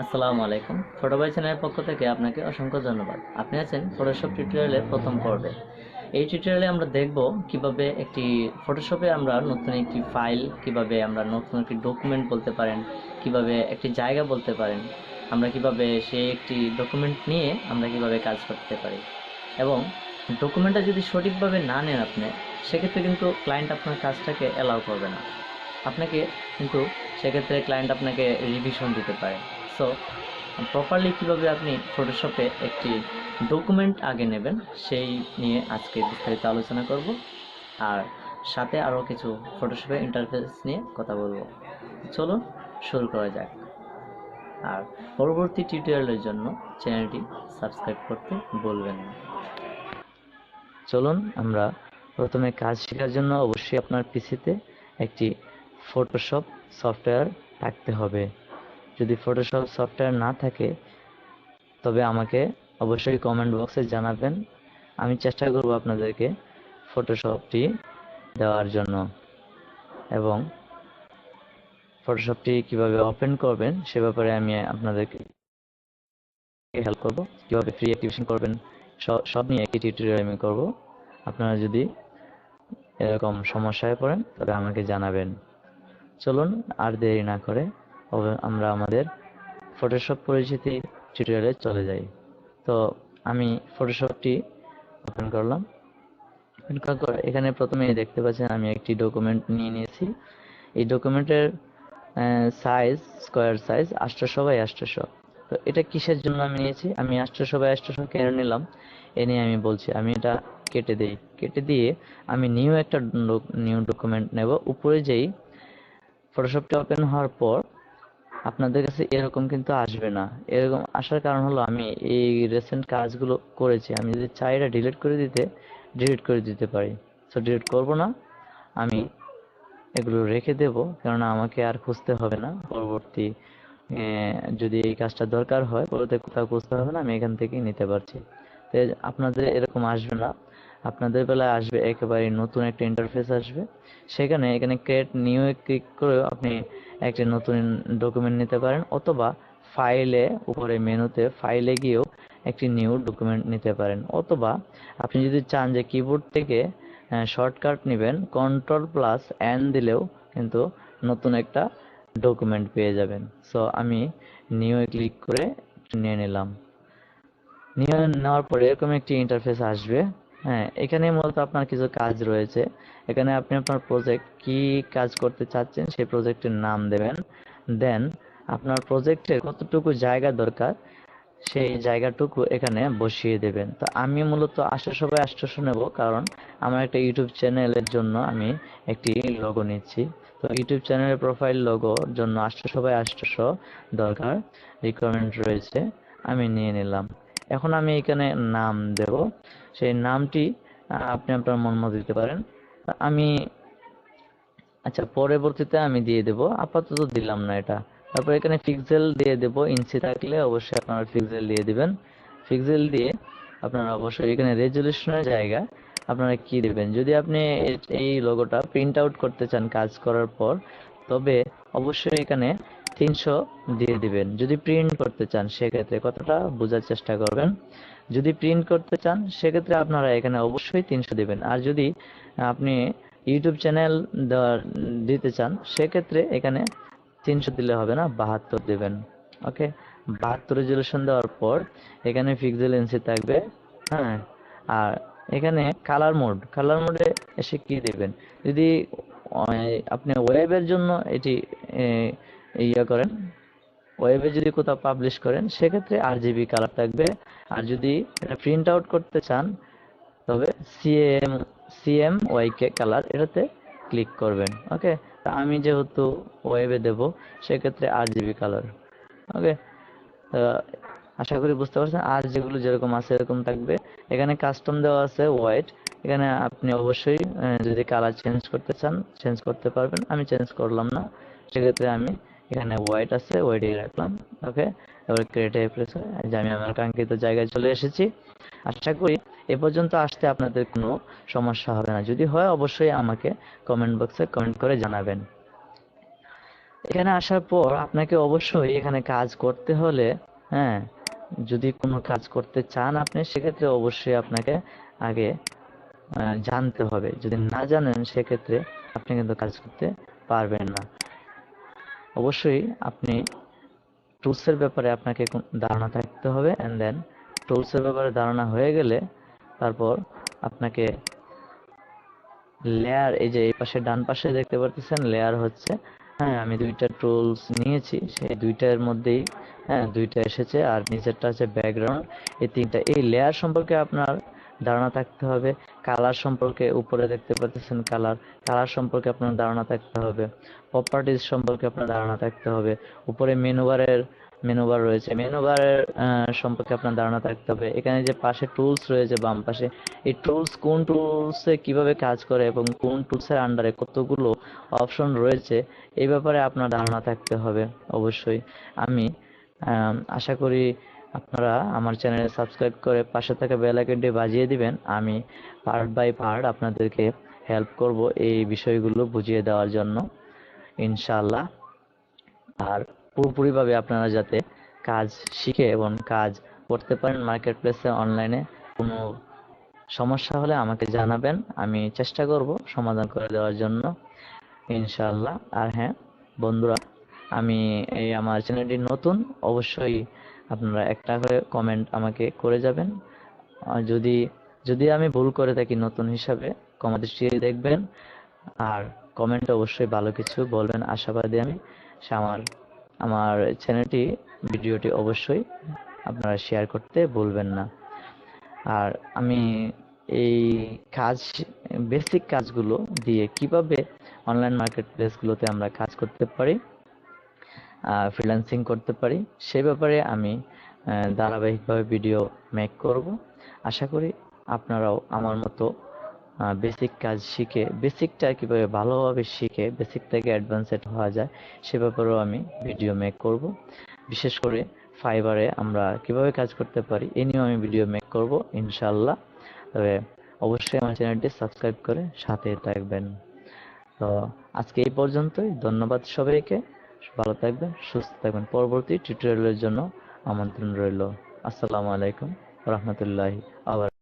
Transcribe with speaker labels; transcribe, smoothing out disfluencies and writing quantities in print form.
Speaker 1: আসসালামু আলাইকুম। ফটোবাই চ্যানেলের পক্ষ থেকে আপনাকে অসংখ্য ধন্যবাদ। আপনি আছেন ফটোশপ টিউটোরিয়ালের প্রথম পর্বে। এই টিউটোরিয়ালে আমরা দেখব কিভাবে একটি ফটোশপে আমরা নতুন একটি ফাইল, কিভাবে আমরা নতুন একটি ডকুমেন্ট বলতে পারেন, কিভাবে একটি জায়গা বলতে পারেন, আমরা কিভাবে সেই একটি ডকুমেন্ট নিয়ে আমরা কিভাবে কাজ করতে পারি। এবং ডকুমেন্টটা যদি সঠিকভাবে না নেন আপনি, সেক্ষেত্রে কিন্তু ক্লায়েন্ট আপনার কাজটাকে অ্যালাউ করবে না। আপনাকে কিন্তু সেক্ষেত্রে ক্লায়েন্ট আপনাকে রিভিশন দিতে পারে। সো প্রপারলি কীভাবে আপনি ফটোশপে একটি ডকুমেন্ট আগে নেবেন সেই নিয়ে আজকে বিস্তারিত আলোচনা করব, আর সাথে আরও কিছু ফটোশপের ইন্টারফেস নিয়ে কথা বলবো। চলুন শুরু করা যাক। আর পরবর্তী টিউটোরিয়ালের জন্য চ্যানেলটি সাবস্ক্রাইব করতে ভুলবেন না। চলুন আমরা প্রথমে কাজ শেখার জন্য অবশ্যই আপনার পিসিতে একটি ফটোশপ সফটওয়্যার থাকতে হবে। যদি ফটোশপ সফটওয়্যার না থাকে তবে আমাকে অবশ্যই কমেন্ট বক্সে জানাবেন। আমি চেষ্টা করব আপনাদেরকে ফটোশপটি দেওয়ার জন্য, এবং ফটোশপটি কিভাবে ওপেন করবেন সে ব্যাপারে আমি আপনাদেরকে হেল্প করব। কিভাবে ফ্রি অ্যাক্টিভেশন করবেন সব নিয়ে একটি টিউটোরিয়াল আমি করব। আপনারা যদি এরকম সমস্যায় পড়েন তবে আমাকে জানাবেন। চলুন আর দেরি না করে আমরা আমাদের ফটোশপ পরিচিতি টিউটোরিয়ালে চলে যাই। তো আমি ফটোশপটি ওপেন করলাম। ওপেন করার পর এখানে প্রথমে দেখতে পাচ্ছেন আমি একটি ডকুমেন্ট নিয়ে নিয়েছি। এই ডকুমেন্টের সাইজ, স্কোয়ার সাইজ 800 বাই 800। তো এটা কিসের জন্য আমি নিয়েছি, আমি 800 বাই 800 কেন নিলাম এ নিয়ে আমি বলছি। আমি এটা কেটে দিই, কেটে দিয়ে আমি নিউ ডকুমেন্ট নেব। উপরে যেই ফটোশপটা ওপেন হওয়ার পর আপনাদের কাছে এরকম কিন্তু আসবে না। এরকম আসার কারণ হলো আমি এই রিসেন্ট কাজগুলো করেছি। আমি যদি চাই এটা ডিলিট করে দিতে পারি। সো ডিলিট করব না, আমি এগুলো রেখে দেব, কেননা আমাকে আর খুঁজতে হবে না। পরবর্তী যদি এই কাজটা দরকার হয় পরবর্তী কোথাও খুঁজতে হবে না, আমি এখান থেকেই নিতে পারছি। তো আপনাদের এরকম আসবে না, আপনাদের বেলায় আসবে একেবারে নতুন একটা ইন্টারফেস আসবে। এখানে ক্রিয়েট নিউ এ ক্লিক করে আপনি একটা নতুন ডকুমেন্ট নিতে পারেন, অথবা ফাইলে উপরে মেনুতে ফাইলে গিয়েও একটি নিউ ডকুমেন্ট নিতে পারেন, অথবা আপনি যদি চান যে কিবোর্ড থেকে শর্টকাট নেবেন, Ctrl+N দিলেও কিন্তু নতুন একটা ডকুমেন্ট পেয়ে যাবেন। সো আমি নিউ এ ক্লিক করে নিয়ে নিলাম। নিয়ে নেওয়ার পরে এরকম একটি ইন্টারফেস আসবে। হ্যাঁ, এখানে মূলত আপনার কিছু কাজ রয়েছে। এখানে আপনি আপনার প্রজেক্ট কি কাজ করতে চাচ্ছেন সেই প্রজেক্টের নাম দেবেন। দেন আপনার প্রজেক্টের কতটুকু জায়গা দরকার সেই জায়গাটুকু এখানে বসিয়ে দেবেন। তো আমি মূলত 800 বাই 800 নেব, কারণ আমার একটা ইউটিউব চ্যানেলের জন্য আমি একটি লোগো নিচ্ছি। তো ইউটিউব চ্যানেলের প্রোফাইল লোগোর জন্য 800 বাই 800 দরকার, রিকোয়ারমেন্ট রয়েছে, আমি নিয়ে নিলাম। এখন আমি এখানে নাম দেব। সেই নামটি আপনি আপনার মন মতো দিতে পারেন। আমি আচ্ছা পরবর্তীতে আমি দিয়ে দেব, আপাতত দিলাম না এটা। তারপর এখানে পিক্সেল দিয়ে দেব, ইঞ্চি থাকলে অবশ্যই আপনারা পিক্সেল দিয়ে দিবেন। পিক্সেল দিয়ে আপনারা অবশ্যই এখানে রেজুলেশনের জায়গা আপনারা কি দেবেন। যদি আপনি এই লোগোটা প্রিন্ট আউট করতে চান কাজ করার পর, তবে অবশ্যই এখানে 300 দিয়ে দিবেন। যদি প্রিন্ট করতে চান সেক্ষেত্রে কতটা বোঝার চেষ্টা করবেন। যদি প্রিন্ট করতে চান সেক্ষেত্রে আপনারা এখানে অবশ্যই 300 দিবেন। আর যদি আপনি ইউটিউব চ্যানেল দিতে চান সেক্ষেত্রে এখানে 300 দিলে হবে না, 72 দেবেন। ওকে, 72 রেজুলেশন দেওয়ার পর এখানে পিক্সেল ইঞ্চি থাকবে। হ্যাঁ, আর এখানে কালার মোডে এসে কি দেবেন, যদি আপনি ওয়েবের জন্য এটি ইয়া করেন, ওয়েবে যদি কোথাও পাবলিশ করেন সেক্ষেত্রে RGB কালার থাকবে। আর যদি এটা প্রিন্ট আউট করতে চান তবে CMYK কালার এটাতে ক্লিক করবেন। ওকে, তা আমি যেহেতু ওয়েবে দেব সেক্ষেত্রে RGB কালার। ওকে, আশা করি বুঝতে পারছেন। আর যেগুলো যেরকম আছে এরকম থাকবে। এখানে কাস্টম দেওয়া আছে হোয়াইট। এখানে আপনি অবশ্যই যদি কালার চেঞ্জ করতে চান চেঞ্জ করতে পারবেন, আমি চেঞ্জ করলাম না। সেক্ষেত্রে আমি এখানে হোয়াইট আছে, হোয়াইটই রাখলাম। ওকে, এবার ক্রিয়েটে প্রেস করে যে আমি আমার কাঙ্ক্ষিত জায়গায় চলে এসেছি। আশা করি এ পর্যন্ত আসতে আপনাদের কোনো সমস্যা হবে না। যদি হয় অবশ্যই আমাকে কমেন্ট বক্সে কমেন্ট করে জানাবেন। এখানে আসার পর আপনাকে অবশ্যই এখানে কাজ করতে হলে, হ্যাঁ, যদি কোনো কাজ করতে চান আপনি, সেক্ষেত্রে অবশ্যই আপনাকে আগে জানতে হবে। যদি না জানেন সেক্ষেত্রে আপনি কিন্তু কাজ করতে পারবেন না। অবশ্যই আপনি টুলসের ব্যাপারে আপনাকে ধারণা থাকতে হবে, অ্যান্ড দেন টুলসের ব্যাপারে ধারণা হয়ে গেলে তারপর আপনাকে লেয়ার, এই যে এই পাশে ডান পাশে দেখতে পারতেছেন লেয়ার হচ্ছে, হ্যাঁ আমি দুইটা টুলস নিয়েছি, সেই দুইটার মধ্যেই হ্যাঁ দুইটা এসেছে, আর নিচেরটা হচ্ছে ব্যাকগ্রাউন্ড। এই তিনটা, এই লেয়ার সম্পর্কে আপনার ধারণা থাকতে হবে। কালার সম্পর্কে উপরে দেখতে পাচ্ছেন কালার, কালার সম্পর্কে আপনার ধারণা থাকতে হবে। প্রপার্টিজ সম্পর্কে আপনার ধারণা থাকতে হবে। উপরে মেনুবার রয়েছে, মেনুবারের সম্পর্কে আপনার ধারণা থাকতে হবে। এখানে যে পাশে টুলস রয়েছে বাম পাশে, এই টুলস কোন টুলসে কিভাবে কাজ করে এবং কোন টুলসের আন্ডারে কতগুলো অপশন রয়েছে, এই ব্যাপারে আপনার ধারণা থাকতে হবে অবশ্যই। আমি আশা করি আপনারা আমার চ্যানেলে সাবস্ক্রাইব করে পাশে থাকা বেল আইকনটি বাজিয়ে দিবেন। আমি পার্ট বাই পার্ট আপনাদেরকে হেল্প করব এই বিষয়গুলো বুঝিয়ে দেওয়ার জন্য, ইনশাআল্লাহ। আর পুরোপুরিভাবে আপনারা যাতে কাজ শিখে এবং কাজ করতে পারেন মার্কেট প্লেসে, অনলাইনে। কোনো সমস্যা হলে আমাকে জানাবেন, আমি চেষ্টা করব সমাধান করে দেওয়ার জন্য, ইনশাআল্লাহ। আর হ্যাঁ বন্ধুরা, আমি এই আমার চ্যানেলটি নতুন, অবশ্যই আপনারা একটা করে কমেন্ট আমাকে করে যাবেন। আর যদি যদি আমি ভুল করে থাকি নতুন হিসাবে, ক্ষমা দৃষ্টিতে দেখবেন। আর কমেন্টে অবশ্যই ভালো কিছু বলবেন, আশাবাদী আমি। আমার আমার চ্যানেলটি, ভিডিওটি অবশ্যই আপনারা শেয়ার করতে ভুলবেন না। আর আমি এই কাজ, বেসিক কাজগুলো দিয়ে কিভাবে অনলাইন মার্কেট প্লেসগুলোতে আমরা কাজ করতে পারি, ফ্রিল্যান্সিং করতে পারি, সে ব্যাপারে আমি ধারাবাহিকভাবে ভিডিও মেক করব। আশা করি আপনারাও আমার মতো বেসিক কাজ শিখে, বেসিকটা কিভাবে ভালোভাবে শিখে বেসিক থেকে অ্যাডভান্সড হওয়া যায় সে ব্যাপারেও আমি ভিডিও মেক করব। বিশেষ করে ফাইবারে আমরা কিভাবে কাজ করতে পারি এ নিয়েও আমি ভিডিও মেক করব, ইনশাআল্লাহ। তবে অবশ্যই আমার চ্যানেলটি সাবস্ক্রাইব করে সাথে থাকবেন। তো আজকে এই পর্যন্তই, ধন্যবাদ সবাইকে। ভালো থাকবেন, সুস্থ থাকবেন। পরবর্তী টিউটোরিয়ালের জন্য আমন্ত্রণ রইল। আসসালামু আলাইকুম রহমতুল্লাহি আবার।